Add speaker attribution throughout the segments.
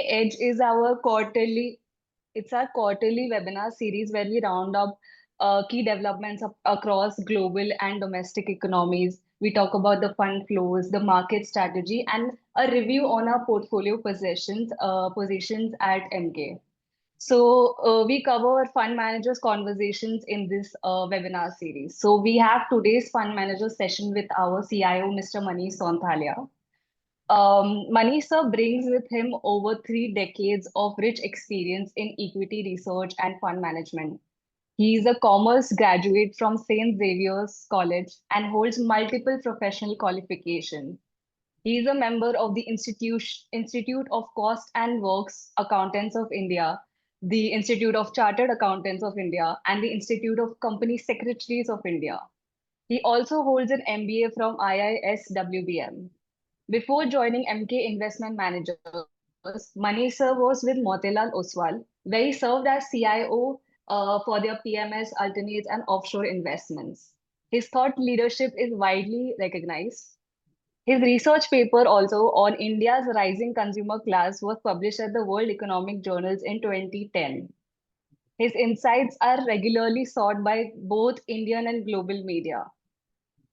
Speaker 1: Edge is our quarterly webinar series where we round up key developments across global and domestic economies. We talk about the fund flows, the market strategy, and a review on our portfolio positions at MK. So we cover fund managers conversations in this webinar series. So we have today's fund manager session with our CIO, Mr. Manish Sonthalia. Manish sir brings with him over 3 decades of rich experience in equity research and fund management. He is a commerce graduate from St. Xavier's College and holds multiple professional qualifications. He is a member of the Institute of Cost and Works Accountants of India, the Institute of Chartered Accountants of India, and the Institute of Company Secretaries of India. He also holds an MBA from IISWBM. Before joining MK Investment Managers, Manish sir was with Motilal Oswal, where he served as CIO for their PMS, alternates, and offshore investments. His thought leadership is widely recognized. His research paper also on India's rising consumer class was published at the World Economic Journals in 2010. His insights are regularly sought by both Indian and global media.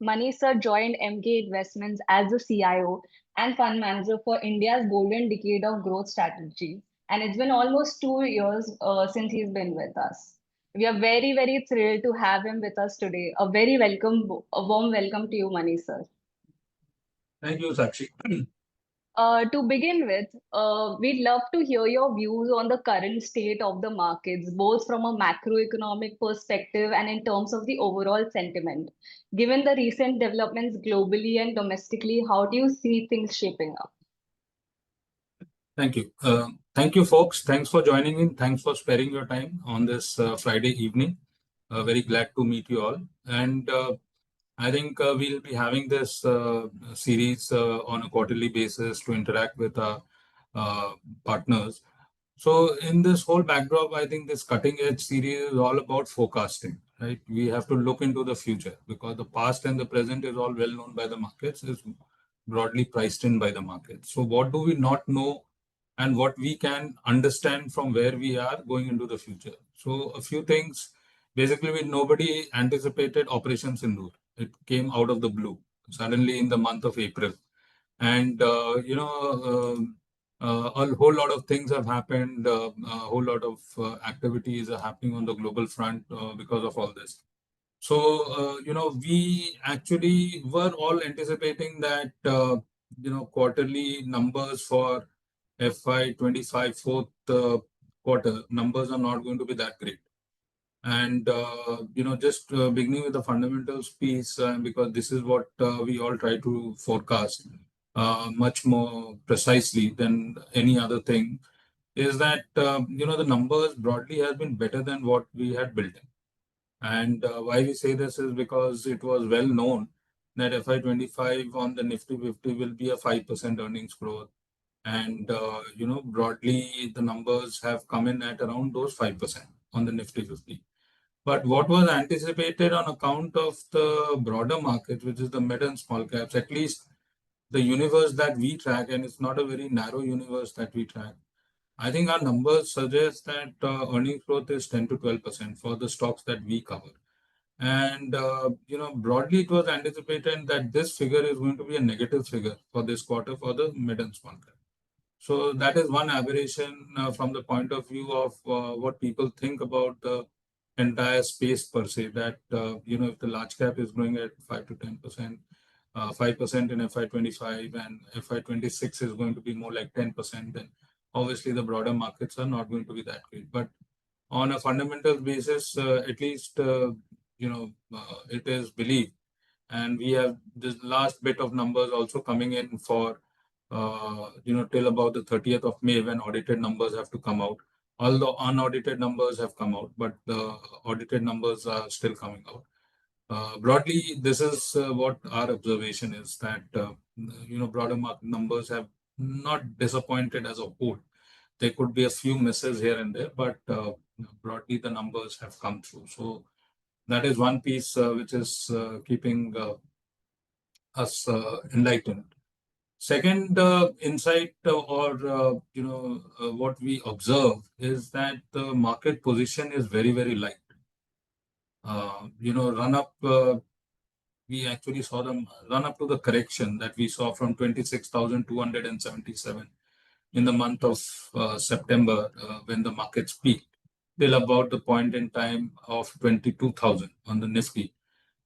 Speaker 1: Manish sir joined MK Investments as the CIO and fund manager for India's golden decade of growth strategy. And it's been almost 2 years since he's been with us. We are very, very thrilled to have him with us today. A warm welcome to you, Manish sir.
Speaker 2: Thank you, Sakshi.
Speaker 1: To begin with, we'd love to hear your views on the current state of the markets, both from a macroeconomic perspective and in terms of the overall sentiment. Given the recent developments globally and domestically, how do you see things shaping up?
Speaker 2: Thank you. Thank you, folks. Thanks for joining in. Thanks for sparing your time on this Friday evening. Very glad to meet you all. And I think we'll be having this series on a quarterly basis to interact with our partners. So in this whole backdrop, I think this cutting edge series is all about forecasting, right? We have to look into the future because the past and the present is all well known by the markets, is broadly priced in by the market. So what do we not know and what we can understand from where we are going into the future? So a few things. Basically, nobody anticipated Operation Sindoor. It came out of the blue, suddenly in the month of April. And, a whole lot of things have happened. A whole lot of activities are happening on the global front because of all this. So, we actually were all anticipating that, quarterly numbers for FY25 fourth quarter numbers are not going to be that great. And, just beginning with the fundamentals piece, because this is what we all try to forecast much more precisely than any other thing, is that, the numbers broadly have been better than what we had built in. And why we say this is because it was well known that FY25 on the Nifty 50 will be a 5% earnings growth. And, broadly, the numbers have come in at around those 5% on the Nifty 50. But what was anticipated on account of the broader market, which is the mid and small caps, at least the universe that we track, and it's not a very narrow universe that we track, I think our numbers suggest that earnings growth is 10 to 12% for the stocks that we cover. And, broadly, it was anticipated that this figure is going to be a negative figure for this quarter for the mid and small cap. So that is one aberration from the point of view of what people think about the entire space per se, that, if the large cap is growing at 5 to 10%, 5% in FY25 and FY26 is going to be more like 10%, then obviously the broader markets are not going to be that great. But on a fundamental basis, at least, it is believed. And we have this last bit of numbers also coming in for, till about the 30th of May when audited numbers have to come out. Although unaudited numbers have come out, but the audited numbers are still coming out. Broadly, this is what our observation is, that, broader market numbers have not disappointed as a whole. There could be a few misses here and there, but broadly the numbers have come through. So that is one piece which is keeping us enlightened. Second insight or what we observe is that the market position is very, very light. Run up. We actually saw them run up to the correction that we saw from 26,277 in the month of September when the markets peaked till about the point in time of 22,000 on the Nifty.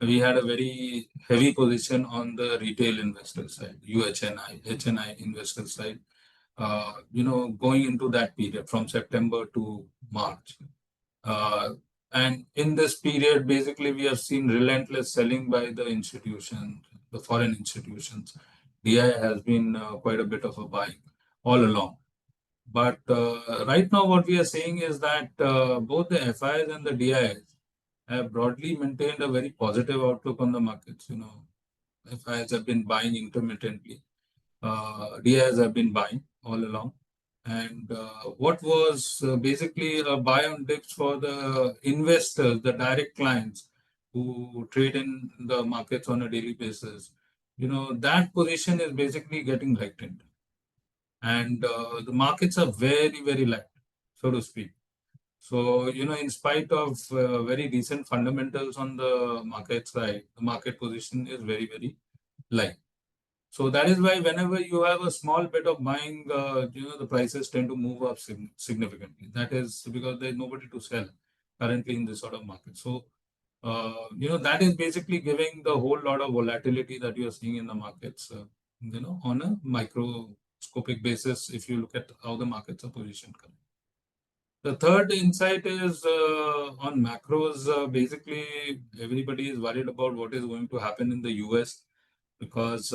Speaker 2: We had a very heavy position on the retail investor side, HNI investor side, going into that period from September to March. Uh, and in this period, basically, we have seen relentless selling by the institutions, the foreign institutions. DI has been quite a bit of a buying all along. But right now, what we are saying is that both the FIs and the DIs have broadly maintained a very positive outlook on the markets. FIs have been buying intermittently. DIs have been buying all along. And what was basically a buy on dips for the investors, the direct clients who trade in the markets on a daily basis, that position is basically getting lightened. And the markets are very, very light, so to speak. So, in spite of very decent fundamentals on the market side, the market position is very, very light. So that is why whenever you have a small bit of buying, the prices tend to move up significantly. That is because there's nobody to sell currently in this sort of market. So, that is basically giving the whole lot of volatility that you're seeing in the markets, on a microscopic basis, if you look at how the markets are positioned currently. The third insight is on macros. Basically, everybody is worried about what is going to happen in the US because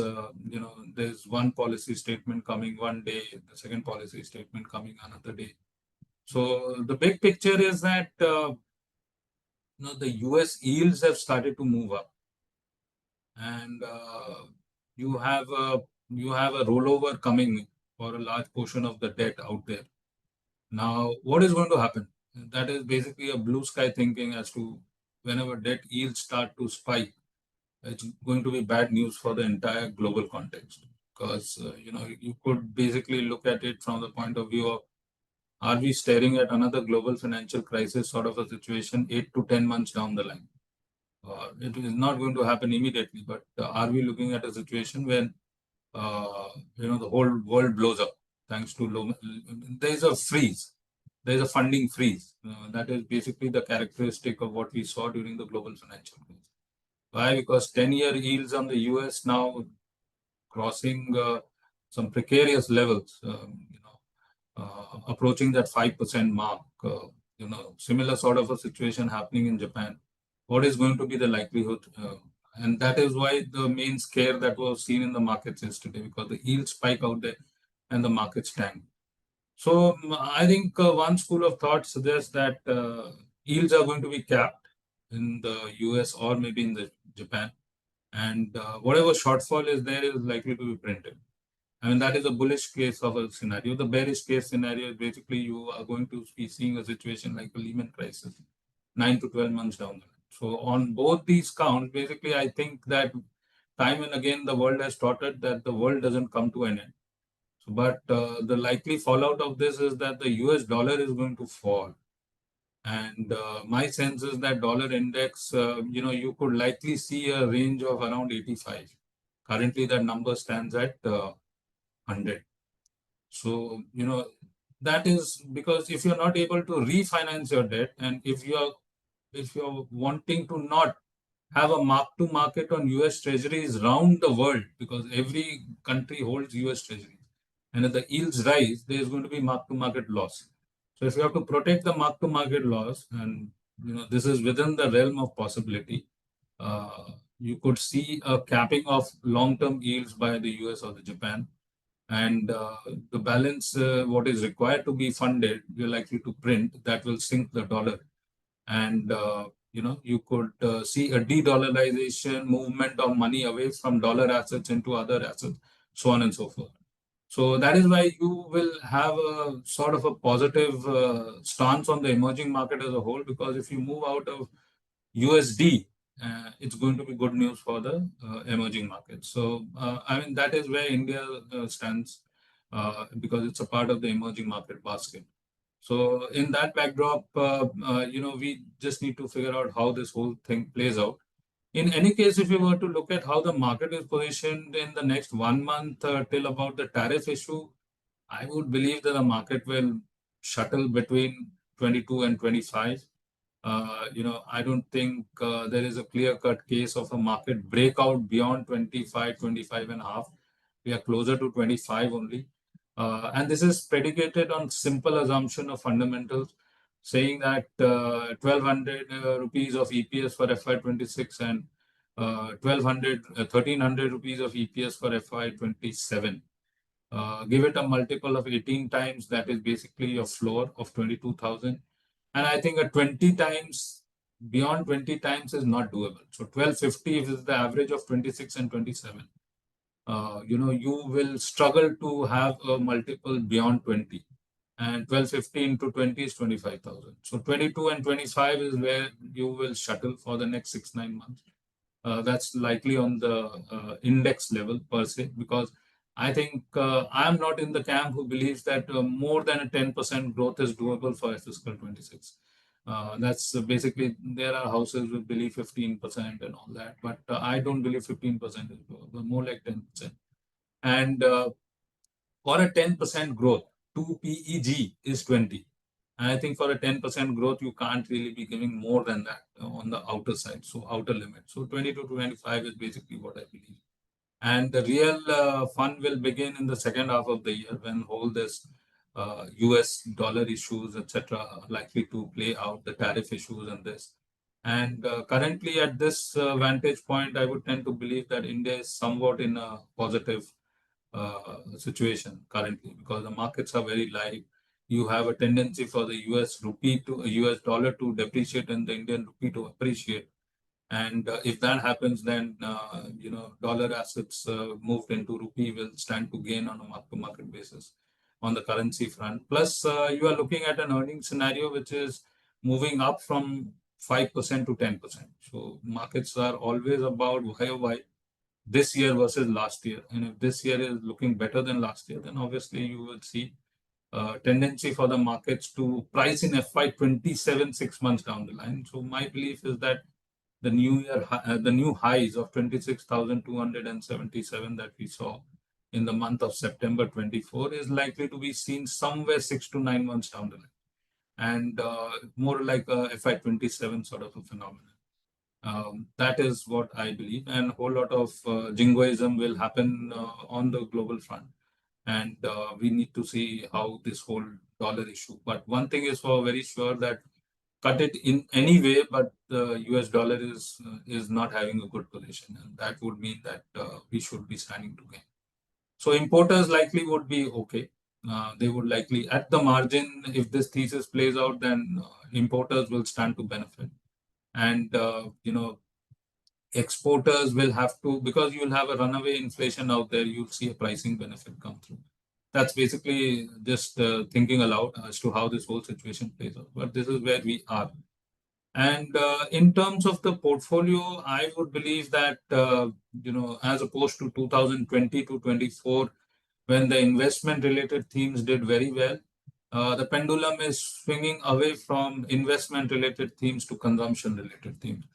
Speaker 2: there's one policy statement coming one day, the second policy statement coming another day. So the big picture is that the US yields have started to move up, and you have a rollover coming for a large portion of the debt out there. Now, what is going to happen? That is basically a blue sky thinking as to whenever debt yields start to spike, it's going to be bad news for the entire global context. Because, you could basically look at it from the point of view of, are we staring at another global financial crisis sort of a situation 8 to 10 months down the line? It is not going to happen immediately, but are we looking at a situation when, the whole world blows up thanks to low, there's a freeze, there's a funding freeze. That is basically the characteristic of what we saw during the global financial crisis. Why? Because 10-year yields on the US now crossing some precarious levels, approaching that 5% mark. Similar sort of a situation happening in Japan. What is going to be the likelihood? And that is why the main scare that was seen in the markets yesterday, because the yield spike out there and the markets tank. So I think one school of thought suggests that yields are going to be capped in the US or maybe in the Japan, and whatever shortfall is there is likely to be printed. I mean, that is a bullish case of a scenario. The bearish case scenario is basically you are going to be seeing a situation like a Lehman crisis, 9 to 12 months down the line. So on both these counts, basically, I think that time and again the world has taught it that the world doesn't come to an end. So, but the likely fallout of this is that the US dollar is going to fall. And my sense is that dollar index, you could likely see a range of around 85. Currently, that number stands at 100. So, that is because if you're not able to refinance your debt, and if you're wanting to not have a mark to market on US treasuries around the world, because every country holds US treasuries, and if the yields rise, there's going to be mark to market loss. So if you have to protect the mark to market loss, and this is within the realm of possibility, you could see a capping of long term yields by the US or the Japan, and the balance, what is required to be funded, you're likely to print that will sink the dollar, and you could see a de-dollarization movement of money away from dollar assets into other assets, so on and so forth. So that is why you will have a sort of a positive stance on the emerging market as a whole, because if you move out of USD, it's going to be good news for the emerging markets. So, I mean, that is where India stands because it's a part of the emerging market basket. So, in that backdrop, we just need to figure out how this whole thing plays out. In any case, if you were to look at how the market is positioned in the next 1 month till about the tariff issue, I would believe that the market will shuttle between 22 and 25. I don't think there is a clear-cut case of a market breakout beyond 25, 25 and a half. We are closer to 25 only. And this is predicated on simple assumption of fundamentals, saying that 1200 rupees of EPS for FY26 and 1200, 1300 rupees of EPS for FY27. Give it a multiple of 18 times, that is basically a floor of 22,000. And I think a 20 times, beyond 20 times is not doable. So 1250 is the average of 26 and 27. You will struggle to have a multiple beyond 20. And 1250 into 20 is 25,000. So 22 and 25 is where you will shuttle for the next 6, 9 months. That's likely on the index level per se, because I think I'm not in the camp who believes that more than a 10% growth is doable for fiscal 26. That's basically, there are houses who believe 15% and all that, but I don't believe 15% is doable, more like 10%. And for a 10% growth, 2 PEG is 20. And I think for a 10% growth, you can't really be giving more than that on the outer side, so outer limit. So 20 to 25 is basically what I believe. And the real fun will begin in the second half of the year when all this US dollar issues, etc., are likely to play out, the tariff issues and this. And currently, at this vantage point, I would tend to believe that India is somewhat in a positive situation currently because the markets are very live. You have a tendency for the US dollar to depreciate and the Indian rupee to appreciate. And if that happens, then dollar assets moved into rupee will stand to gain on a mark-to-market basis on the currency front. Plus, you are looking at an earnings scenario which is moving up from 5% to 10%. So markets are always about YOY this year versus last year. And if this year is looking better than last year, then obviously you will see a tendency for the markets to price in FY27 6 months down the line. So my belief is that the new highs of 26,277 that we saw in the month of September 24 is likely to be seen somewhere 6 to 9 months down the line, and more like a FY27 sort of a phenomenon. That is what I believe, and a whole lot of jingoism will happen on the global front, and we need to see how this whole dollar issue. But one thing is for very sure that cut it in any way, but the US dollar is not having a good position, and that would mean that we should be standing to gain. So importers likely would be okay. They would likely, at the margin, if this thesis plays out, then importers will stand to benefit, and exporters will have to, because you'll have a runaway inflation out there, you'll see a pricing benefit come through. That's basically just thinking aloud as to how this whole situation plays out. But this is where we are. And in terms of the portfolio, I would believe that, as opposed to 2020 to 24, when the investment related themes did very well, the pendulum is swinging away from investment related themes to consumption related themes.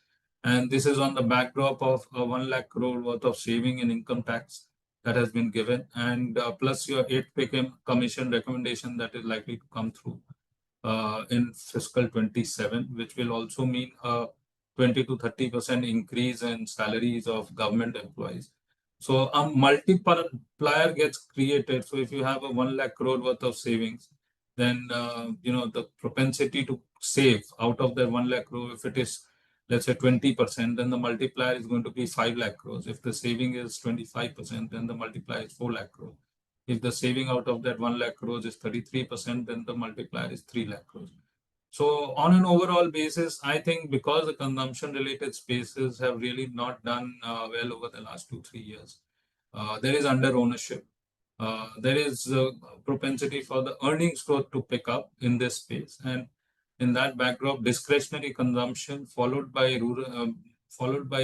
Speaker 2: And this is on the backdrop of a 1 lakh crore worth of saving in income tax that has been given, and plus your 8 pay commission recommendation that is likely to come through in fiscal 27, which will also mean a 20 to 30% increase in salaries of government employees. So a multiplier gets created. So if you have a 1 lakh crore worth of savings, then the propensity to save out of that 1 lakh crore, if it is, let's say, 20%, then the multiplier is going to be 5 lakh crores. If the saving is 25%, then the multiplier is 4 lakh crores. If the saving out of that 1 lakh crores is 33%, then the multiplier is 3 lakh crores. So on an overall basis, I think because the consumption related spaces have really not done well over the last 2, 3 years, there is under ownership. There is a propensity for the earnings growth to pick up in this space. And in that backdrop, discretionary consumption followed by rural, followed by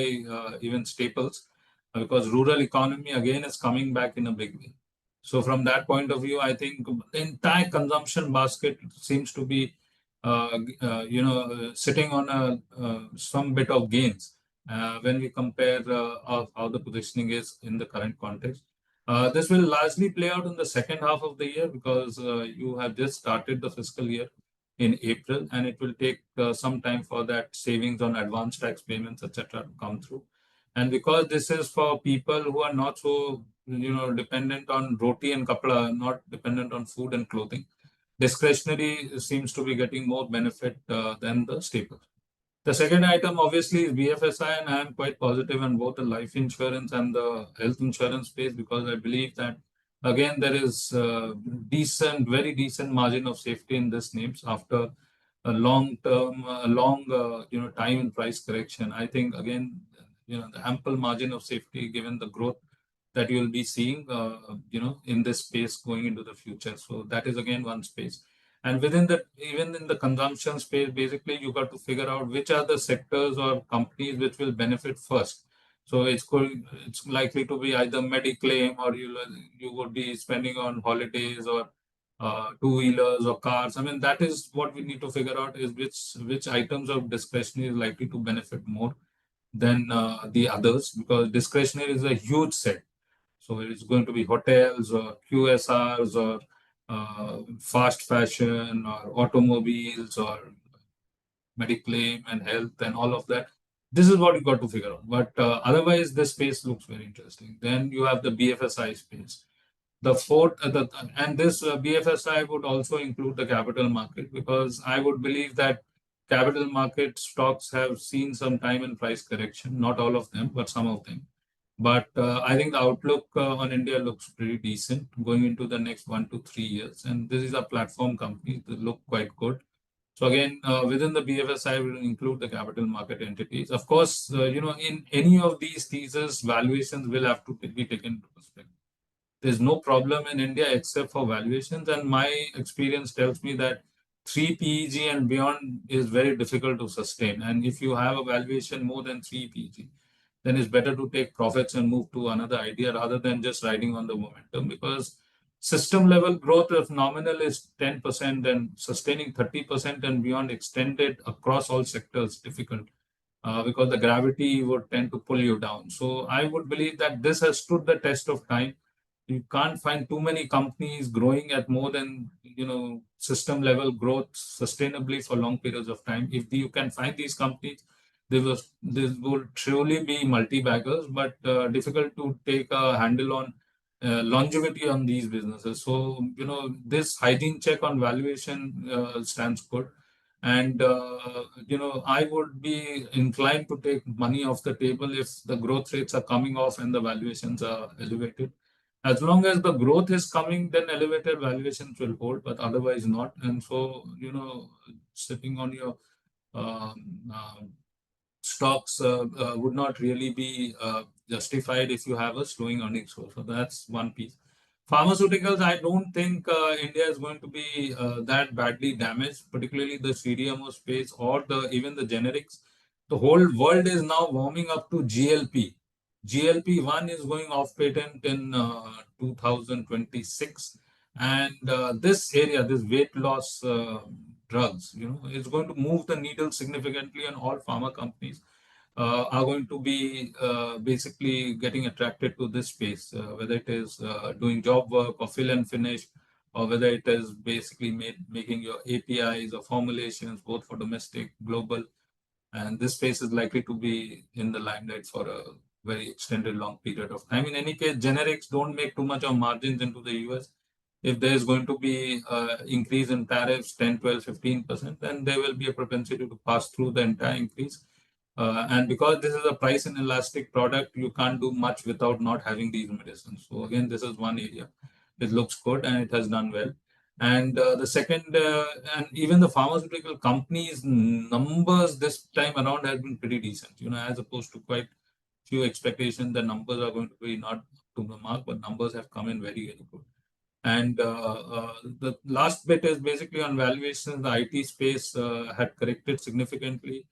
Speaker 2: even staples, because rural economy again is coming back in a big way. So from that point of view, I think the entire consumption basket seems to be, sitting on a some bit of gains when we compare of how the positioning is in the current context. This will largely play out in the second half of the year because you have just started the fiscal year in April, and it will take some time for that savings on advance tax payments, etc., to come through. And because this is for people who are not so, dependent on roti and kapda, not dependent on food and clothing, discretionary seems to be getting more benefit than the staple. The second item obviously is BFSI, and I am quite positive on both the life insurance and the health insurance space because I believe that again there is very decent margin of safety in this names after a long time in price correction. I think again, the ample margin of safety given the growth that you will be seeing, in this space going into the future. So that is again one space. And within the even in the consumption space, basically you got to figure out which are the sectors or companies which will benefit first. So it's likely to be either mediclaim or you would be spending on holidays or two-wheelers or cars. I mean, that is what we need to figure out is which items of discretionary is likely to benefit more than the others because discretionary is a huge set. So it's going to be hotels or QSRs or fast fashion or automobiles or mediclaim and health and all of that. This is what you got to figure out. But otherwise, this space looks very interesting. Then you have the BFSI space. The fourth, and this BFSI would also include the capital market because I would believe that capital market stocks have seen some time and price correction. Not all of them, but some of them. But I think the outlook on India looks pretty decent going into the next 1 to 3 years. And this is a platform company that look quite good. So again, within the BFSI, we will include the capital market entities. Of course, in any of these theses, valuations will have to be taken into perspective. There's no problem in India except for valuations, and my experience tells me that 3 PEG and beyond is very difficult to sustain. And if you have a valuation more than 3 PEG, then it's better to take profits and move to another idea rather than just riding on the momentum because system level growth if nominal is 10%, then sustaining 30% and beyond extended across all sectors difficult because the gravity would tend to pull you down. So I would believe that this has stood the test of time. You can't find too many companies growing at more than system level growth sustainably for long periods of time. If you can find these companies, this will truly be multi-baggers, but difficult to take a handle on longevity on these businesses. So this hygiene check on valuation stands good. And I would be inclined to take money off the table if the growth rates are coming off and the valuations are elevated. As long as the growth is coming, then elevated valuations will hold, but otherwise not. And so, sitting on your stocks would not really be justified if you have a slowing earnings growth. So that's one piece. Pharmaceuticals, I don't think India is going to be that badly damaged, particularly the CDMO space or the even the generics. The whole world is now warming up to GLP. GLP-1 is going off patent in 2026, and this area, this weight loss drugs, is going to move the needle significantly, and all pharma companies are going to be basically getting attracted to this space, whether it is doing job work or fill and finish, or whether it is basically making your APIs or formulations, both for domestic, global, and this space is likely to be in the limelight for a very extended long period of time. In any case, generics don't make too much of margins into the US. If there is going to be increase in tariffs 10, 12, 15%, then there will be a propensity to pass through the entire increase. And because this is a price inelastic product, you can't do much without not having these medicines. So again, this is one area. It looks good and it has done well. And the second, and even the pharmaceutical companies' numbers this time around has been pretty decent, as opposed to quite few expectations. The numbers are going to be not to the mark, but numbers have come in very, very good. And the last bit is basically on valuations. The IT space had corrected significantly.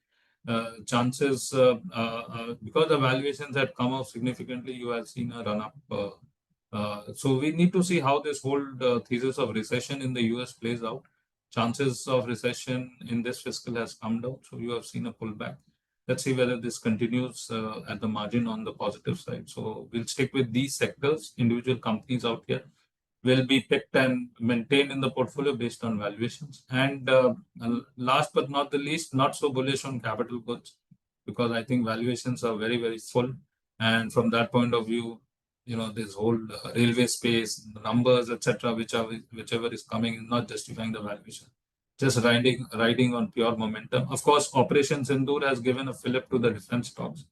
Speaker 2: chances, because the valuations had come up significantly, you have seen a run up. So we need to see how this whole thesis of recession in the US plays out. Chances of recession in this fiscal has come down, so you have seen a pullback. Let's see whether this continues at the margin on the positive side. So we'll stick with these sectors. Individual companies out here will be picked and maintained in the portfolio based on valuations. And last but not the least, not so bullish on capital goods because I think valuations are very, very full. And from that point of view, this whole railway space, the numbers, etc., whichever is coming, is not justifying the valuation. Just riding on pure momentum. Of course, Operation Sindoor has given a fillip to the defense stocks,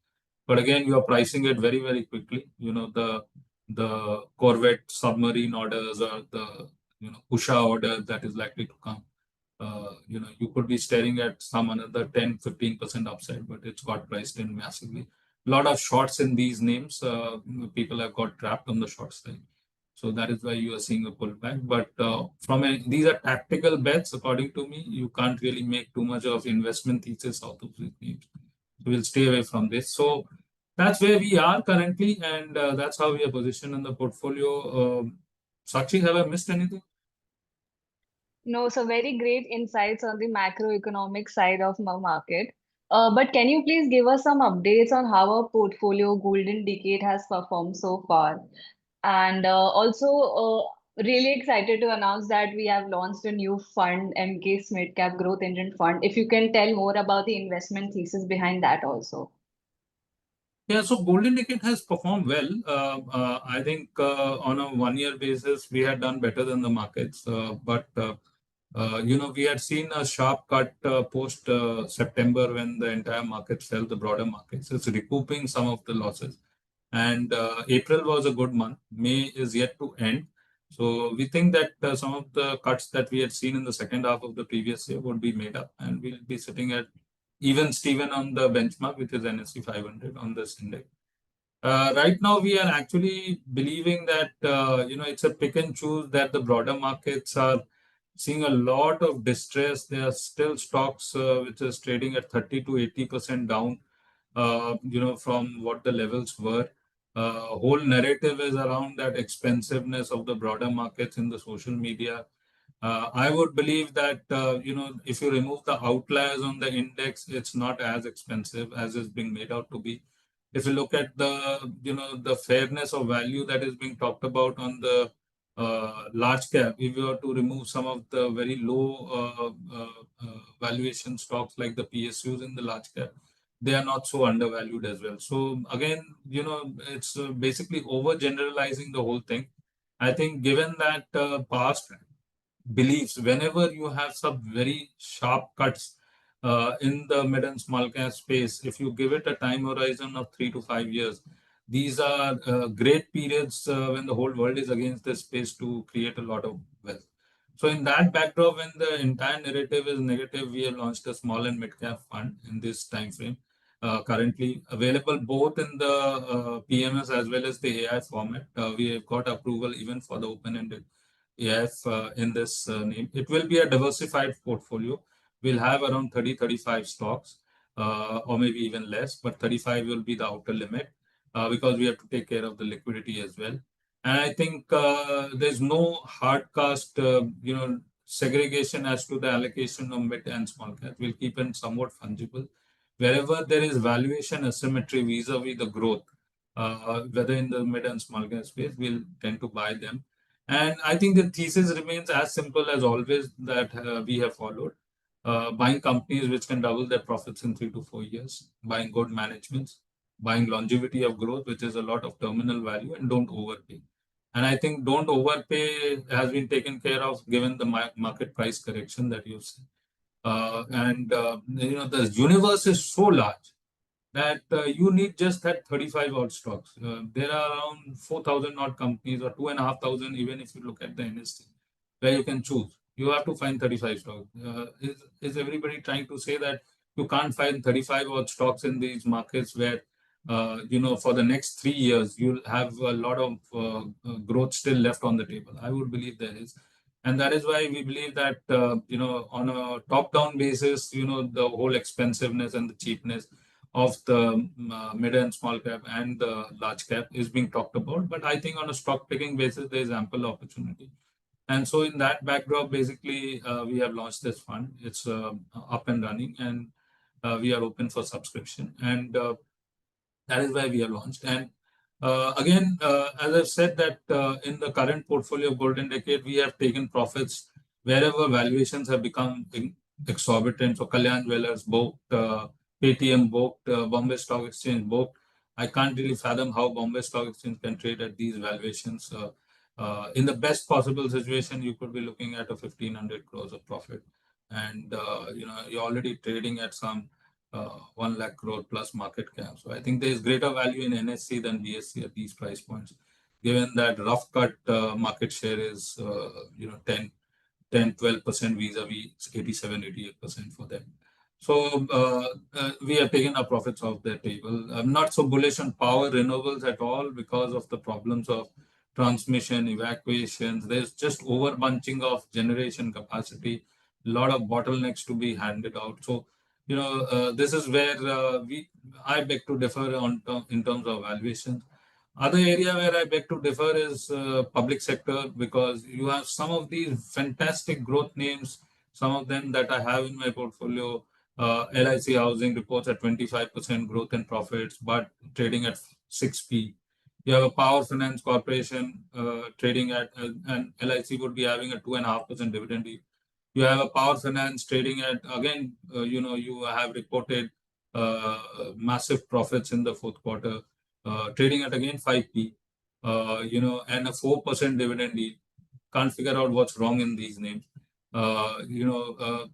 Speaker 2: but again, you are pricing it very, very quickly. The Corvette submarine orders or the Usha order that is likely to come. You could be staring at some another 10-15% upside, but it's got priced in massively. A lot of shorts in these names. People have got trapped on the short side. So that is why you are seeing a pullback. But these are tactical bets, according to me. You can't really make too much of investment thesis out of these names. So we'll stay away from this. So that's where we are currently, and that's how we are positioned in the portfolio. Sakshi, have I missed anything?
Speaker 1: No, so very great insights on the macroeconomic side of the market. But can you please give us some updates on how our portfolio Golden Decade has performed so far? And also, really excited to announce that we have launched a new fund, MK Mid Cap Growth Engine Fund. If you can tell more about the investment thesis behind that also.
Speaker 2: Yeah, so Golden Ticket has performed well. I think on a 1 year basis, we had done better than the markets. But we had seen a sharp cut post September when the entire market fell, the broader markets. It's recouping some of the losses. And April was a good month. May is yet to end. So we think that some of the cuts that we had seen in the second half of the previous year would be made up, and we'll be sitting at even Steven on the benchmark, which is NSE 500 on this index. Right now, we are actually believing that it's a pick and choose that the broader markets are seeing a lot of distress. There are still stocks which is trading at 30 to 80% down, from what the levels were. Whole narrative is around that expensiveness of the broader markets in the social media. I would believe that if you remove the outliers on the index, it's not as expensive as is being made out to be. If you look at the fairness of value that is being talked about on the large cap, if you were to remove some of the very low valuation stocks like the PSUs in the large cap, they are not so undervalued as well. So again, it's basically overgeneralizing the whole thing. I think given that past beliefs, whenever you have some very sharp cuts in the mid and small cap space, if you give it a time horizon of 3 to 5 years, these are great periods when the whole world is against this space to create a lot of wealth. So in that backdrop, when the entire narrative is negative, we have launched a small and mid cap fund in this time frame. Currently available both in the PMS as well as the AI format. We have got approval even for the open-ended AIF in this name. It will be a diversified portfolio. We'll have around 30-35 stocks, or maybe even less, but 35 will be the outer limit because we have to take care of the liquidity as well. And I think there's no hard cast, segregation as to the allocation of mid and small cap. We'll keep it somewhat fungible. Wherever there is valuation asymmetry vis-a-vis the growth, whether in the mid and small cap space, we'll tend to buy them. And I think the thesis remains as simple as always that we have followed. Buying companies which can double their profits in 3 to 4 years, buying good managements, buying longevity of growth, which is a lot of terminal value, and don't overpay. And I think don't overpay has been taken care of given the market price correction that you've seen. The universe is so large that you need just that 35 odd stocks. There are around 4,000 odd companies or 2,500, even if you look at the NSE, where you can choose. You have to find 35 stocks. Is everybody trying to say that you can't find 35 odd stocks in these markets where, for the next 3 years, you'll have a lot of growth still left on the table? I would believe there is. And that is why we believe that, on a top-down basis, the whole expensiveness and the cheapness of the mid and small cap and the large cap is being talked about. But I think on a stock picking basis, there is ample opportunity. And so in that backdrop, basically, we have launched this fund. It's up and running, and we are open for subscription. And that is why we have launched. And again, as I've said that in the current portfolio of Golden Decade, we have taken profits wherever valuations have become exorbitant. So Kalyan Jewellers booked, Paytm booked, Bombay Stock Exchange booked. I can't really fathom how Bombay Stock Exchange can trade at these valuations. In the best possible situation, you could be looking at a 1,500 crores of profit, and you're already trading at some 1 lakh crore plus market cap. So I think there is greater value in NSE than BSE at these price points, given that rough cut market share is 12% vis-a-vis 87-88% for them. So we have taken our profits off their table. I'm not so bullish on power renewables at all because of the problems of transmission, evacuations. There's just overbunching of generation capacity, a lot of bottlenecks to be handed out. So, this is where I beg to differ in terms of valuations. Other area where I beg to differ is public sector, because you have some of these fantastic growth names, some of them that I have in my portfolio. LIC Housing reports at 25% growth in profits, but trading at 6p. You have a Power Finance Corporation trading at, and LIC would be having a 2.5% dividend yield. You have a Power Finance trading at, again, you have reported massive profits in the fourth quarter, trading at again 5p, and a 4% dividend yield. Can't figure out what's wrong in these names.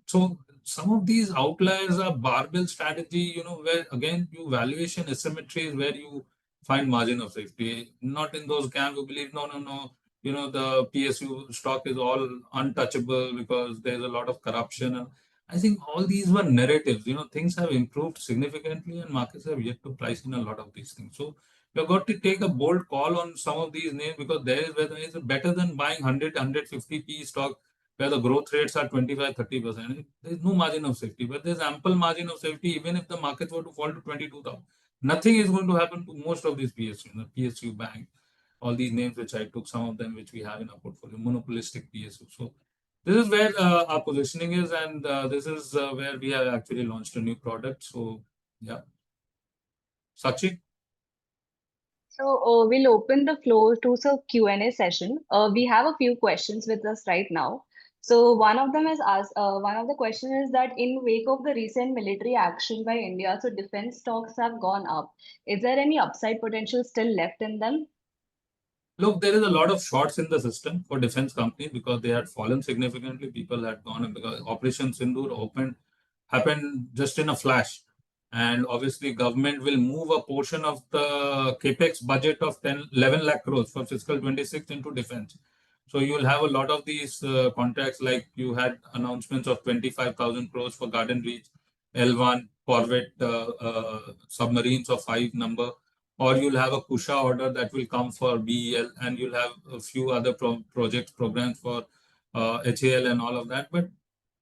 Speaker 2: So some of these outliers are barbell strategy, where again, you valuation asymmetry is where you find margin of safety. Not in those camps who believe, no, no, no, the PSU stock is all untouchable because there's a lot of corruption. And I think all these were narratives. Things have improved significantly and markets have yet to price in a lot of these things. So you've got to take a bold call on some of these names, because there is whether it's better than buying 150p stock where the growth rates are 25-30%. There's no margin of safety, but there's ample margin of safety even if the markets were to fall to 22,000. Nothing is going to happen to most of these PSU, the PSU bank, all these names which I took, some of them which we have in our portfolio, monopolistic PSU. So this is where our positioning is, and this is where we have actually launched a new product. So yeah, Sachin.
Speaker 1: So we'll open the floor to some Q&A session. We have a few questions with us right now. So one of them is asked, one of the question is that in wake of the recent military action by India, so defense stocks have gone up. Is there any upside potential still left in them?
Speaker 2: Look, there is a lot of shorts in the system for defense companies because they had fallen significantly. People had gone, and because Operation Sindoor happened just in a flash. And obviously, government will move a portion of the capex budget of 11 lakh crores for fiscal 26 into defense. So you will have a lot of these contracts, like you had announcements of 25,000 crores for Garden Reach, L1, Corvette submarines of 5 number, or you'll have a Kusha order that will come for BEL, and you'll have a few other projects, programs for HAL and all of that. But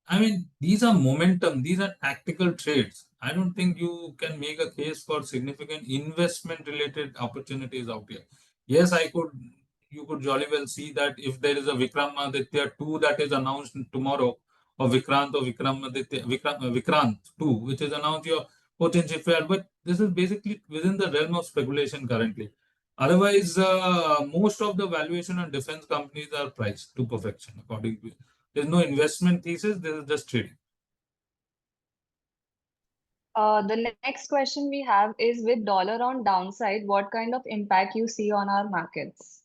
Speaker 2: I mean, these are momentum, these are tactical trades. I don't think you can make a case for significant investment related opportunities out here. Yes, you could jolly well see that if there is a Vikramaditya 2 that is announced tomorrow, or Vikrant 2, which is announced your Cochin shipyard, but this is basically within the realm of speculation currently. Otherwise, most of the valuation on defense companies are priced to perfection, according to. There's no investment thesis, this is just trading.
Speaker 1: The next question we have is with dollar on downside, what kind of impact you see on our markets?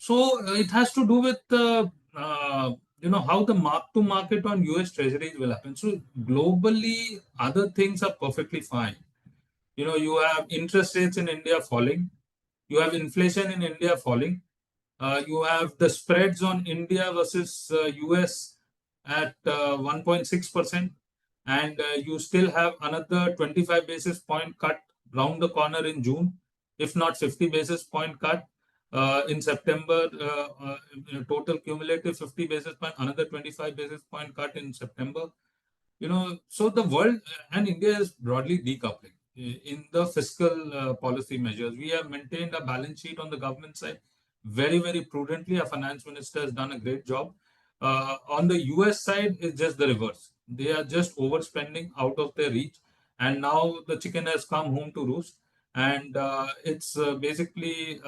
Speaker 2: So it has to do with how the mark to market on US treasuries will happen. So globally, other things are perfectly fine. You have interest rates in India falling, you have inflation in India falling, you have the spreads on India versus US at 1.6%, and you still have another 25 basis point cut round the corner in June, if not 50 basis point cut. In September, total cumulative 50 basis point, another 25 basis point cut in September. So the world and India is broadly decoupling in the fiscal policy measures. We have maintained a balance sheet on the government side very, very prudently. Our finance minister has done a great job. On the US side, it's just the reverse. They are just overspending out of their reach, and now the chicken has come home to roost. And it's basically,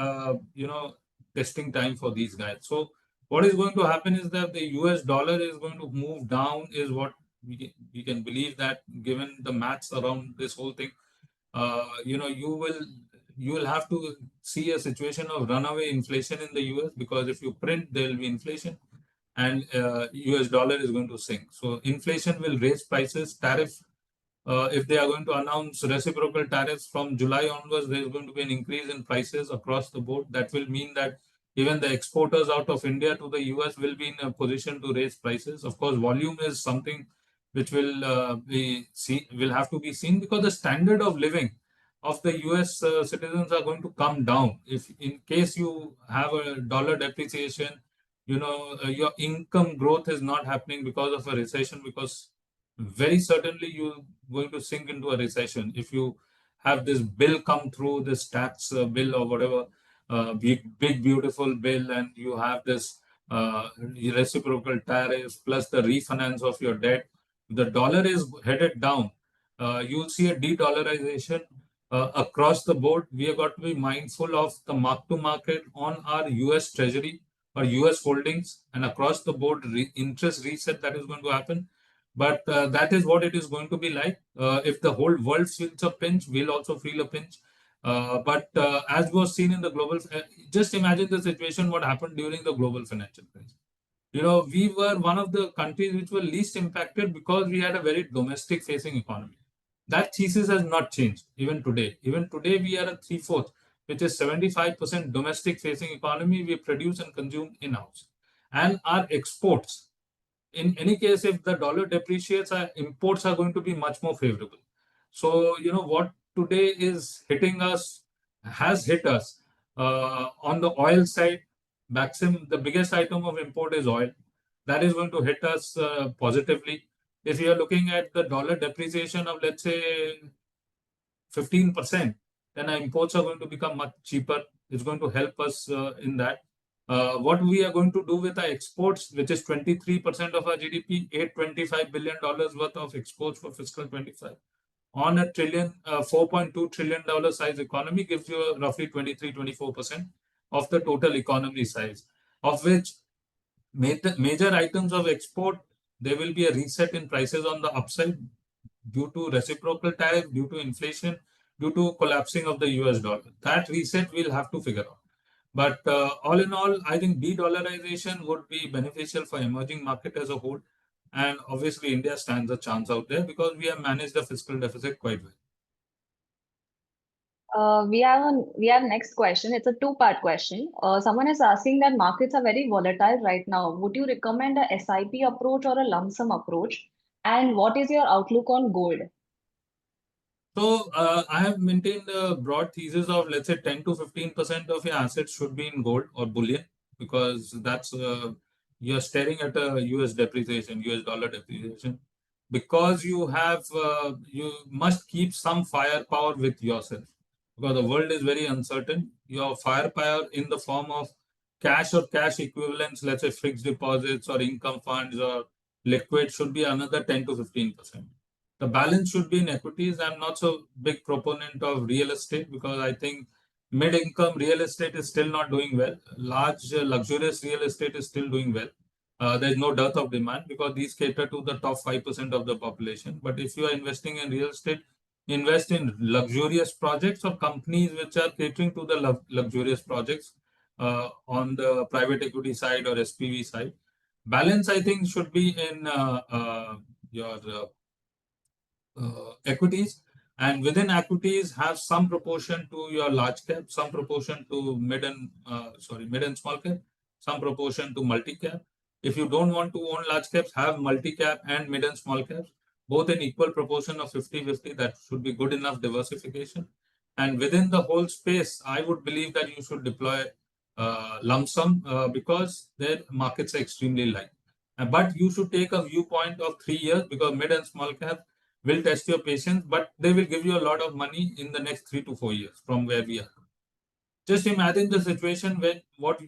Speaker 2: testing time for these guys. So what is going to happen is that the US dollar is going to move down, is what we can believe, that given the maths around this whole thing, you will have to see a situation of runaway inflation in the US, because if you print, there will be inflation, and US dollar is going to sink. So inflation will raise prices. If they are going to announce reciprocal tariffs from July onwards, there is going to be an increase in prices across the board. That will mean that even the exporters out of India to the US will be in a position to raise prices. Of course, volume is something which will have to be seen, because the standard of living of the US citizens are going to come down. If in case you have a dollar depreciation, your income growth is not happening because of a recession, because very certainly you're going to sink into a recession if you have this bill come through, this tax bill or whatever, big beautiful bill, and you have this reciprocal tariffs plus the refinance of your debt. The dollar is headed down. You'll see a de-dollarization across the board. We have got to be mindful of the mark to market on our US Treasury or US holdings, and across the board interest reset that is going to happen. But that is what it is going to be like. If the whole world feels a pinch, we'll also feel a pinch. But as was seen in the global, just imagine the situation what happened during the global financial crisis. We were one of the countries which were least impacted because we had a very domestic facing economy. That thesis has not changed even today. Even today, we are a three-fourth, which is 75% domestic facing economy. We produce and consume in house. And our exports, in any case, if the dollar depreciates, our imports are going to be much more favorable. So, what today is hitting us has hit us on the oil side. Maxim, the biggest item of import is oil. That is going to hit us positively. If you are looking at the dollar depreciation of, let's say, 15%, then our imports are going to become much cheaper. It's going to help us in that. What we are going to do with our exports, which is 23% of our GDP, $825 billion worth of exports for fiscal 25. On a $4.2 trillion size economy gives you roughly 23-24% of the total economy size, of which major items of export, there will be a reset in prices on the upside due to reciprocal tariff, due to inflation, due to collapsing of the US dollar. That reset we'll have to figure out. But all in all, I think de-dollarization would be beneficial for emerging market as a whole. And obviously, India stands a chance out there because we have managed the fiscal deficit quite well.
Speaker 1: We have next question. It's a two-part question. Someone is asking that markets are very volatile right now. Would you recommend a SIP approach or a lump sum approach? And what is your outlook on gold?
Speaker 2: So I have maintained a broad thesis of, let's say, 10 to 15% of your assets should be in gold or bullion, because that's you're staring at a US depreciation, US dollar depreciation, because you must keep some firepower with yourself, because the world is very uncertain. Your firepower in the form of cash or cash equivalents, let's say fixed deposits or income funds or liquid, should be another 10 to 15%. The balance should be in equities. I'm not so big proponent of real estate, because I think mid-income real estate is still not doing well. Large luxurious real estate is still doing well. There's no dearth of demand because these cater to the top 5% of the population. But if you are investing in real estate, invest in luxurious projects or companies which are catering to the luxurious projects on the private equity side or SPV side. Balance, I think, should be in your equities, and within equities have some proportion to your large cap, some proportion to mid and small cap, some proportion to multi cap. If you don't want to own large caps, have multi cap and mid and small caps, both in equal proportion of 50-50. That should be good enough diversification. And within the whole space, I would believe that you should deploy lump sum because their markets are extremely light. But you should take a viewpoint of 3 years because mid and small cap will test your patience, but they will give you a lot of money in the next 3 to 4 years from where we are. Just imagine the situation when what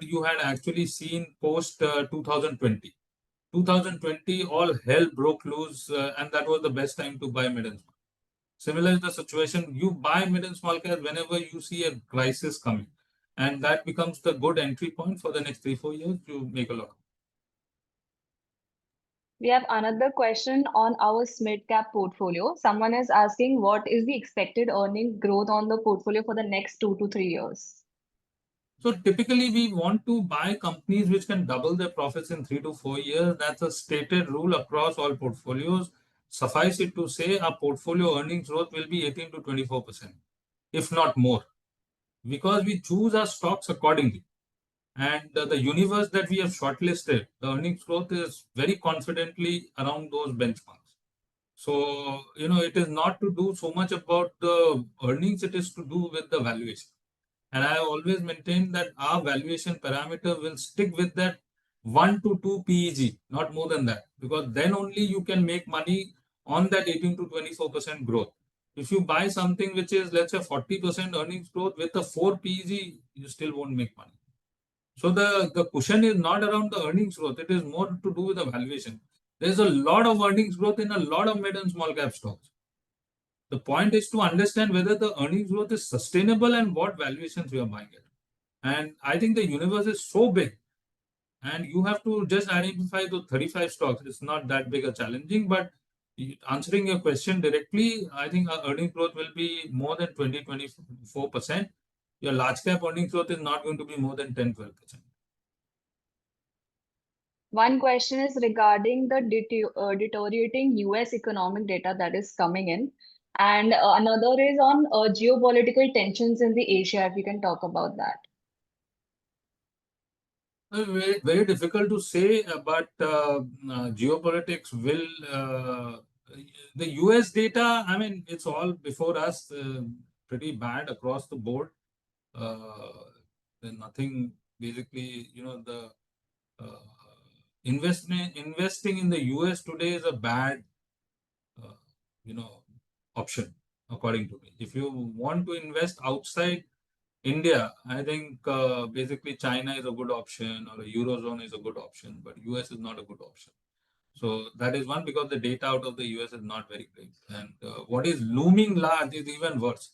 Speaker 2: you had actually seen post 2020. 2020, all hell broke loose, and that was the best time to buy mid and small. Similar is the situation. You buy mid and small cap whenever you see a crisis coming, and that becomes the good entry point for the next 3 4 years to make a lot.
Speaker 1: We have another question on our mid cap portfolio. Someone is asking what is the expected earning growth on the portfolio for the next 2 to 3 years?
Speaker 2: So typically, we want to buy companies which can double their profits in 3 to 4 years. That's a stated rule across all portfolios. Suffice it to say, our portfolio earnings growth will be 18 to 24%, if not more, because we choose our stocks accordingly. And the universe that we have shortlisted, the earnings growth is very confidently around those benchmarks. So, it is not to do so much about the earnings, it is to do with the valuation. And I always maintain that our valuation parameter will stick with that 1 to 2 PEG, not more than that, because then only you can make money on that 18 to 24% growth. If you buy something which is, let's say, 40% earnings growth with a 4 PEG, you still won't make money. So the cushion is not around the earnings growth, it is more to do with the valuation. There's a lot of earnings growth in a lot of mid and small cap stocks. The point is to understand whether the earnings growth is sustainable and what valuations we are buying it. And I think the universe is so big, and you have to just identify the 35 stocks. It's not that big a challenging, but answering your question directly, I think our earnings growth will be more than 20-24%. Your large cap earnings growth is not going to be more than 10-12%.
Speaker 1: One question is regarding the deteriorating US economic data that is coming in. And another is on geopolitical tensions in the Asia, if you can talk about that.
Speaker 2: Very, very difficult to say, but geopolitics will. The US data, I mean, it's all before us, pretty bad across the board. There's nothing basically, the uh, investing in the US today is a bad, uh, you know, option, according to me. If you want to invest outside India, I think basically China is a good option or a Eurozone is a good option, but US is not a good option. So that is one because the data out of the US is not very great. And what is looming large is even worse.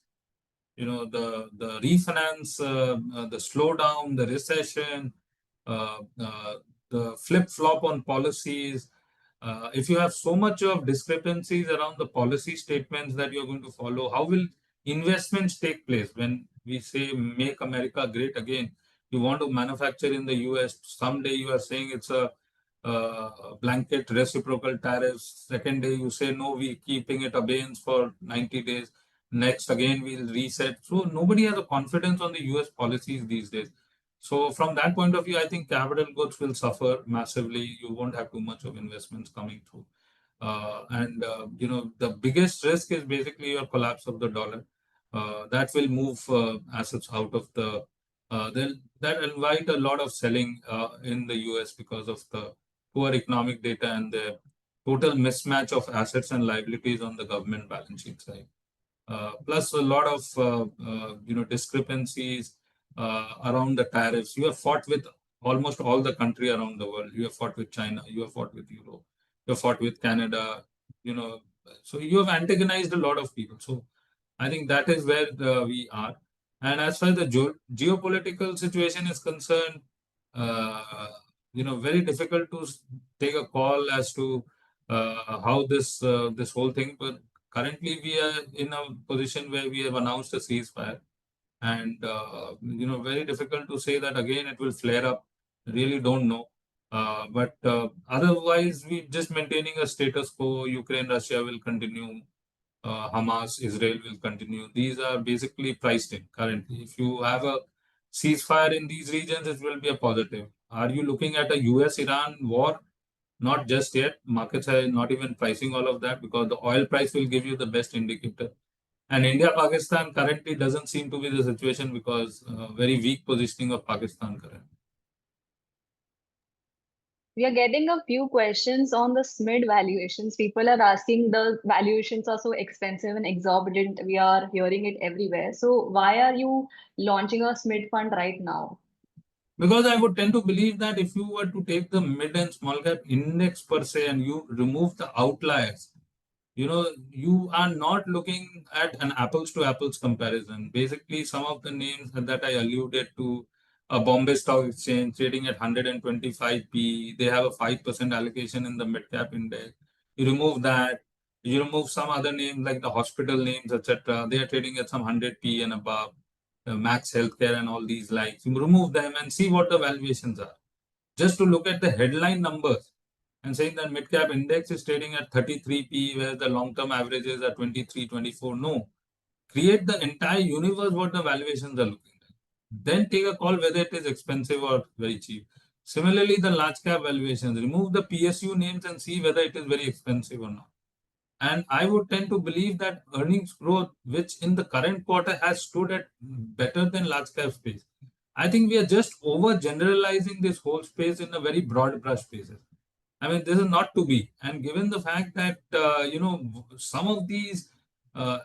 Speaker 2: The refinance, the slowdown, the recession, the flip flop on policies. If you have so much of discrepancies around the policy statements that you're going to follow, how will investments take place when we say make America great again? You want to manufacture in the US. Someday you are saying it's a blanket reciprocal tariffs. Second day you say no, we're keeping it abeyance for 90 days. Next again we'll reset. So nobody has a confidence on the US policies these days. So from that point of view, I think capital goods will suffer massively. You won't have too much of investments coming through. The biggest risk is basically your collapse of the dollar. That will move assets out of that invite a lot of selling in the US because of the poor economic data and the total mismatch of assets and liabilities on the government balance sheet side. Plus a lot of discrepancies around the tariffs. You have fought with almost all the country around the world. You have fought with China. You have fought with Europe. You have fought with Canada. You know, so you have antagonized a lot of people. So I think that is where we are. And as far as the geopolitical situation is concerned, very difficult to take a call as to how this whole thing. But currently, we are in a position where we have announced a ceasefire, and very difficult to say that again it will flare up. Really don't know. But otherwise, we just maintaining a status quo. Ukraine, Russia will continue. Hamas, Israel will continue. These are basically priced in currently. If you have a ceasefire in these regions, it will be a positive. Are you looking at a US-Iran war? Not just yet. Markets are not even pricing all of that because the oil price will give you the best indicator. And India-Pakistan currently doesn't seem to be the situation because very weak positioning of Pakistan currently.
Speaker 1: We are getting a few questions on the SMID valuations. People are asking the valuations are so expensive and exorbitant. We are hearing it everywhere. So why are you launching a SMID fund right now?
Speaker 2: Because I would tend to believe that if you were to take the mid and small cap index per se and you remove the outliers, you are not looking at an apples to apples comparison. Basically, some of the names that I alluded to, a Bombay Stock Exchange trading at 125p, they have a 5% allocation in the mid cap index. You remove that, you remove some other names like the hospital names, etc. They are trading at some 100p and above, Max Healthcare and all these likes. You remove them and see what the valuations are. Just to look at the headline numbers and saying that mid cap index is trading at 33p, where the long term averages are 23, 24. No. Create the entire universe what the valuations are looking like. Then take a call whether it is expensive or very cheap. Similarly, the large cap valuations, remove the PSU names and see whether it is very expensive or not. And I would tend to believe that earnings growth, which in the current quarter has stood at better than large cap space, I think we are just over generalizing this whole space in a very broad brush basis. I mean, this is not to be. And given the fact that, some of these, uh,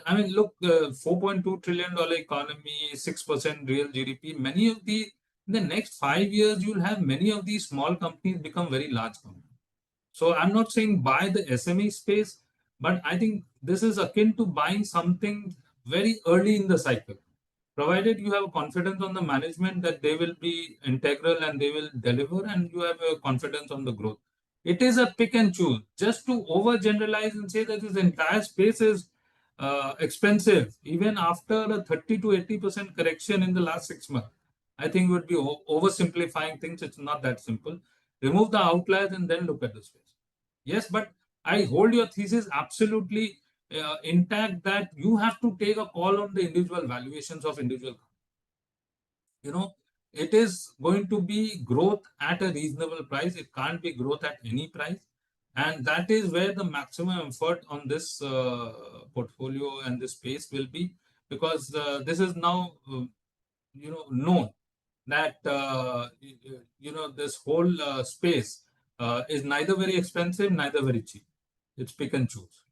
Speaker 2: I mean, look, $4.2 trillion economy, 6% real GDP, many of the, in the next 5 years, you'll have many of these small companies become very large companies. So I'm not saying buy the SME space, but I think this is akin to buying something very early in the cycle. Provided you have confidence on the management that they will be integral and they will deliver, and you have a confidence on the growth. It is a pick and choose. Just to overgeneralize and say that this entire space is expensive, even after a 30 to 80% correction in the last 6 months, I think would be oversimplifying things. It's not that simple. Remove the outliers and then look at the space. Yes, but I hold your thesis absolutely intact that you have to take a call on the individual valuations of individual. You know, it is going to be growth at a reasonable price. It can't be growth at any price. And that is where the maximum effort on this portfolio and this space will be, because this is now, known that, this whole space is neither very expensive, neither very cheap. It's pick and choose.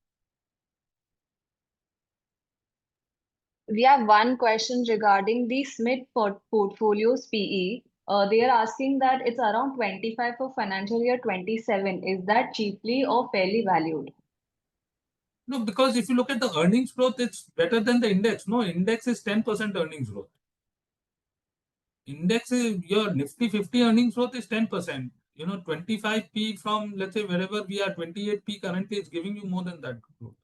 Speaker 1: We have one question regarding the SMID portfolio's PE. They are asking that it's around 25 for financial year 27. Is that cheaply or fairly valued?
Speaker 2: No, because if you look at the earnings growth, it's better than the index. No, index is 10% earnings growth. Index is your Nifty 50 earnings growth is 10%. 25p from, let's say, wherever we are, 28p currently is giving you more than that growth.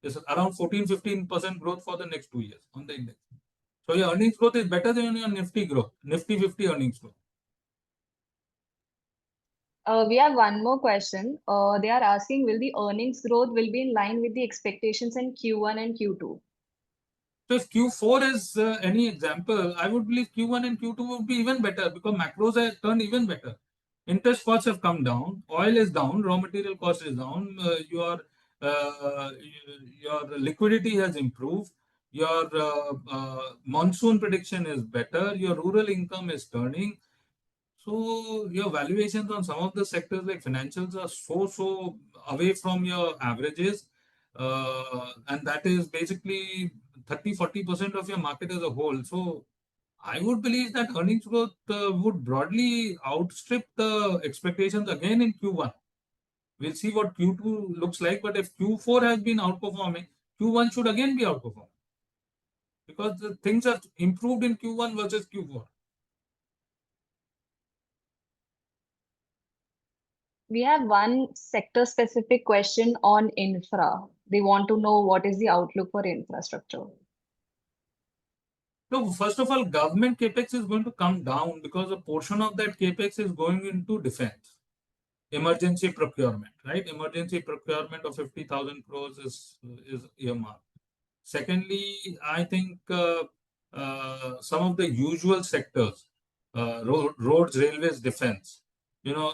Speaker 2: It's around 14-15% growth for the next 2 years on the index. So your earnings growth is better than your Nifty growth, Nifty 50 earnings growth.
Speaker 1: We have one more question. They are asking, will the earnings growth will be in line with the expectations in Q1 and Q2?
Speaker 2: So if Q4 is any example, I would believe Q1 and Q2 would be even better because macros have turned even better. Interest costs have come down, oil is down, raw material cost is down, uh, your liquidity has improved, your monsoon prediction is better, your rural income is turning. So your valuations on some of the sectors like financials are so away from your averages, and that is basically 30-40% of your market as a whole. So I would believe that earnings growth would broadly outstrip the expectations again in Q1. We'll see what Q2 looks like, but if Q4 has been outperforming, Q1 should again be outperforming because the things have improved in Q1 versus Q4.
Speaker 1: We have one sector specific question on infra. They want to know what is the outlook for infrastructure.
Speaker 2: No, first of all, government capex is going to come down because a portion of that capex is going into defense, emergency procurement, right? Emergency procurement of 50,000 crores is earmarked. Secondly, I think some of the usual sectors, roads, railways, defense,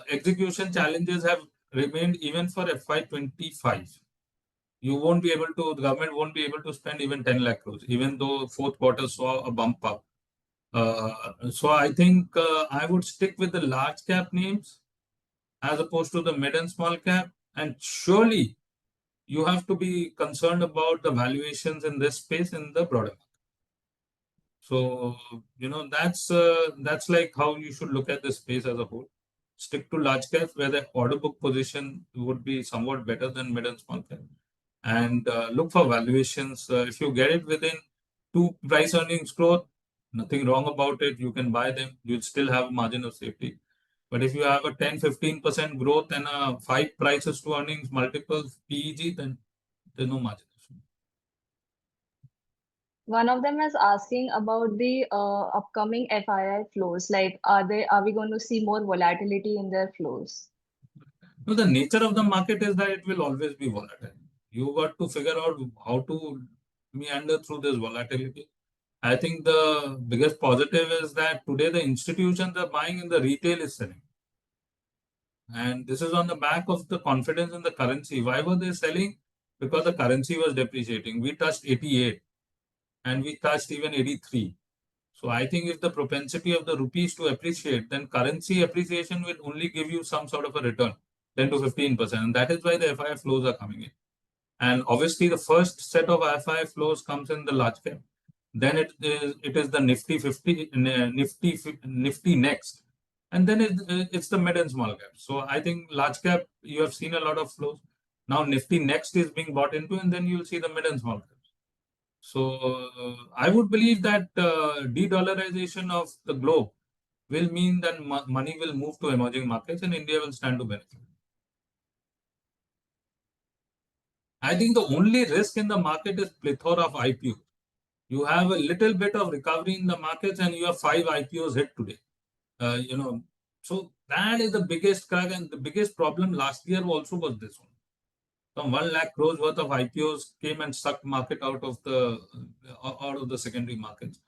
Speaker 2: execution challenges have remained even for FY25. you won't be able to, the government won't be able to spend even 10 lakh crores, even though fourth quarter saw a bump up. So I think I would stick with the large cap names as opposed to the mid and small cap. And surely you have to be concerned about the valuations in this space in the broader. So, that's like how you should look at the space as a whole. Stick to large caps where the order book position would be somewhat better than mid and small cap. And look for valuations. If you get it within two price earnings growth, nothing wrong about it. You can buy them. You'll still have a margin of safety. But if you have a 10-15% growth and a five prices to earnings multiples PEG, then there's no margin.
Speaker 1: One of them is asking about the upcoming FII flows. Like, are we going to see more volatility in their flows?
Speaker 2: No, the nature of the market is that it will always be volatile. You got to figure out how to meander through this volatility. I think the biggest positive is that today the institutions are buying and the retail is selling. And this is on the back of the confidence in the currency. Why were they selling? Because the currency was depreciating. We touched 88 and we touched even 83. So I think if the propensity of the rupees to appreciate, then currency appreciation will only give you some sort of a return, 10 to 15%. And that is why the FI flows are coming in. And obviously, the first set of FI flows comes in the large cap. Then it is the Nifty 50, Nifty next. And then it's the mid and small cap. So I think large cap, you have seen a lot of flows. Now Nifty next is being bought into, and then you'll see the mid and small cap. So I would believe that de-dollarization of the globe will mean that money will move to emerging markets and India will stand to benefit. I think the only risk in the market is plethora of IPO. You have a little bit of recovery in the markets and you have 5 IPOs hit today. So that is the biggest crack, and the biggest problem last year also was this one. Some 1 lakh crores worth of IPOs came and sucked market out of the secondary markets.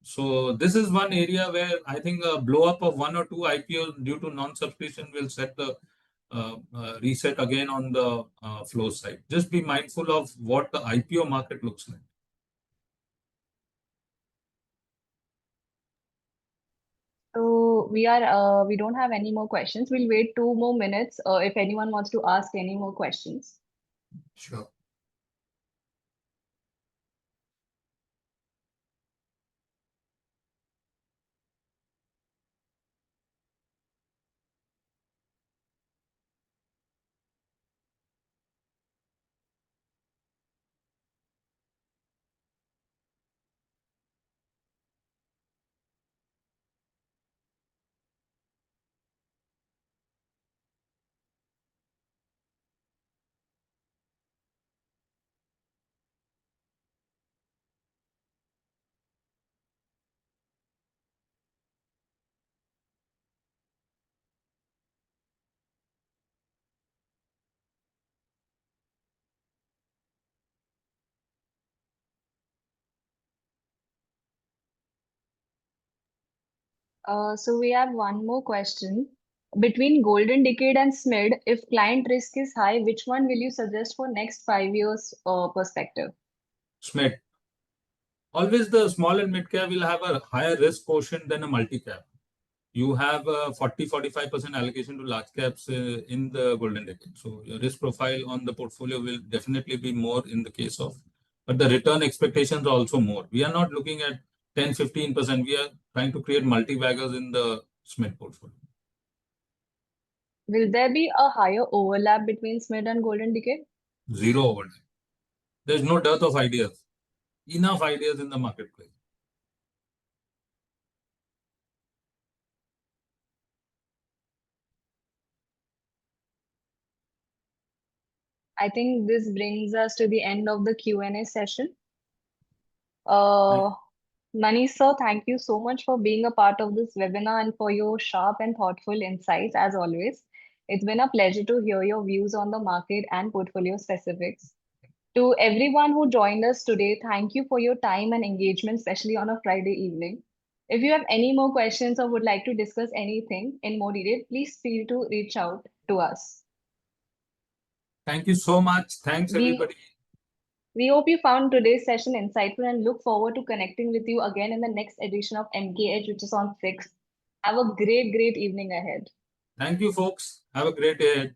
Speaker 2: So this is one area where I think a blow up of 1 or 2 IPOs due to non-subscription will set the reset again on the flow side. Just be mindful of what the IPO market looks like.
Speaker 1: So we don't have any more questions. We'll wait 2 more minutes if anyone wants to ask any more questions.
Speaker 2: Sure.
Speaker 1: So we have one more question. Between golden decade and SMID, if client risk is high, which one will you suggest for next 5 years perspective?
Speaker 2: SMIT. Always the small and mid cap will have a higher risk quotient than a multi cap. You have a 40-45% allocation to large caps in the golden decade. So your risk profile on the portfolio will definitely be more in the case of, but the return expectations are also more. We are not looking at 10-15%. We are trying to create multi-baggers in the SMIT portfolio.
Speaker 1: Will there be a higher overlap between SMID and golden decade?
Speaker 2: Zero overlap. There's no dearth of ideas. Enough ideas in the marketplace.
Speaker 1: I think this brings us to the end of the Q&A session.
Speaker 2: Thank
Speaker 1: Manish sir, thank you so much for being a part of this webinar and for your sharp and thoughtful insights as always. It's been a pleasure to hear your views on the market and portfolio specifics. To everyone who joined us today, thank you for your time and engagement, especially on a Friday evening. If you have any more questions or would like to discuss anything in more detail, please feel to reach out to us.
Speaker 2: Thank you so much. Thanks,
Speaker 1: We
Speaker 2: everybody.
Speaker 1: We hope you found today's session insightful and look forward to connecting with you again in the next edition of MK Edge, which is on 6th. Have a great, great evening ahead.
Speaker 2: Thank you, folks. Have a great day.